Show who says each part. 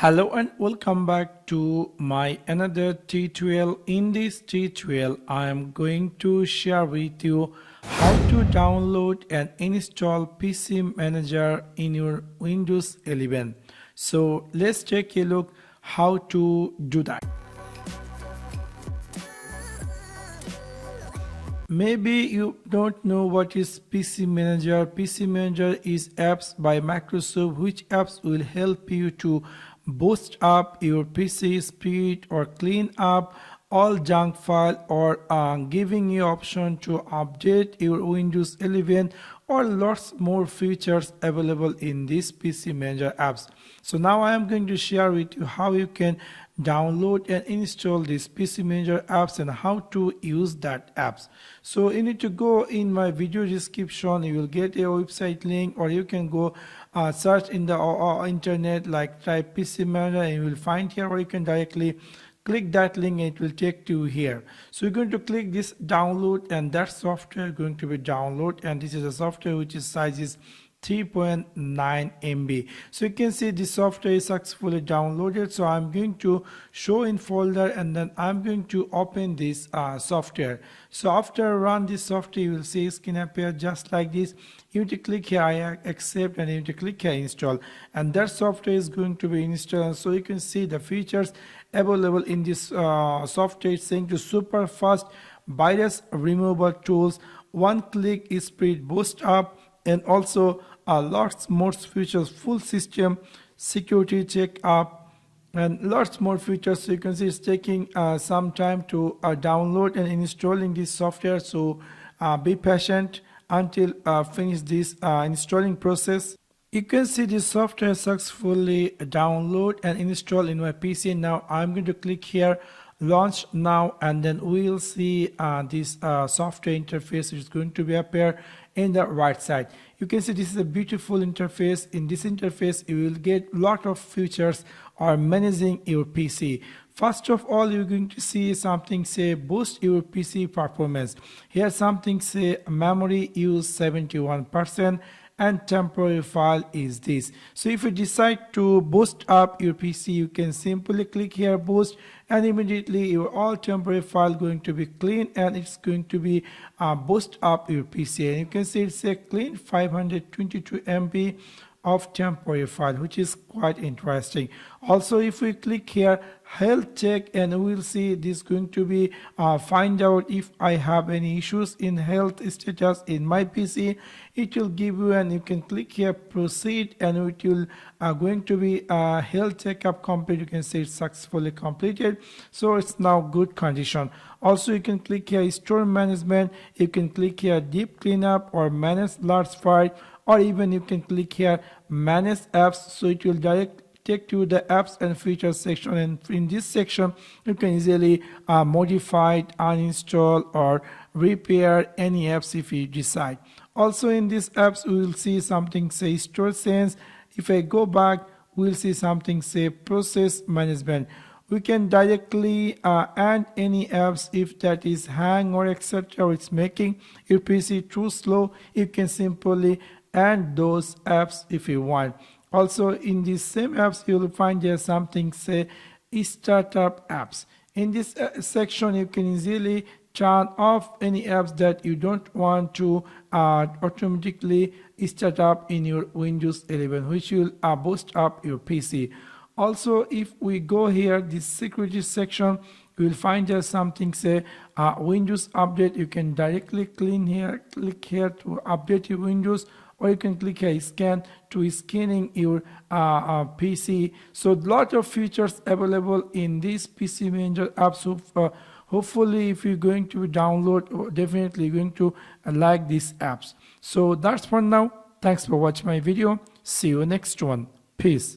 Speaker 1: Hello and welcome back to my another tutorial. In this tutorial I am going to share with you how to download and install PC Manager in your Windows 11. So let's take a look how to do that. Maybe you don't know what is PC Manager. PC Manager is apps by Microsoft which apps will help you to boost up your PC speed or clean up all junk file or giving you option to update your Windows 11 or lots more features available in this PC Manager apps. So now I am going to share with you how you can download and install this PC Manager apps and how to use that apps. So you need to go in my video description, you will get a website link, or you can go search in the internet, like type PC Manager and you will find here, or you can directly click that link and it will take you here. So you're going to click this download and that software is going to be download, and this is a software which is size is 3.9 MB. So you can see this software is successfully downloaded. So I'm going to show in folder and then I'm going to open this software. So after run this software, you will see screen appear just like this. You need to click here I accept and you need to click here install, and that software is going to be installed. So you can see the features available in this software. It's saying to super fast virus removal tools, one click is speed boost up, and also lots more features, full system security check up, and lots more features. So you can see it's taking some time to download and installing this software. So be patient until finish this installing process. You can see this software successfully download and install in my PC. Now I'm going to click here launch now, and then we'll see this software interface which is going to be appear in the right side. You can see this is a beautiful interface. In this interface you will get lot of features or managing your PC. First of all, you're going to see something say boost your PC performance. Here something say memory use 71% and temporary file is this. So if you decide to boost up your PC, you can simply click here boost, and immediately your all temporary file going to be clean and it's going to be boost up your PC. And you can see it's a clean 522 MB of temporary file, which is quite interesting. Also, if we click here health check, and we'll see this going to be find out if I have any issues in health status in my PC. It will give you, and you can click here proceed, and it will going to be health checkup complete. You can see it's successfully completed, so it's now good condition. Also, you can click here store management, you can click here deep cleanup or manage large file, or even you can click here manage apps. So it will direct take to the apps and features section, and in this section you can easily modify, uninstall or repair any apps if you decide. Also in these apps we will see something say store sense. If I go back, we'll see something say process management. We can directly add any apps if that is hang or etc, or it's making your PC too slow. You can simply add those apps if you want. Also in these same apps you will find there something say startup apps. In this section you can easily turn off any apps that you don't want to automatically start up in your Windows 11, which will boost up your PC. Also, if we go here this security section, you will find there something say Windows update. You can directly click here to update your Windows, or you can click here scan to scanning your PC. So lot of features available in this PC Manager app. So hopefully if you're going to download, definitely going to like these apps. So that's for now. Thanks for watching my video. See you next one. Peace.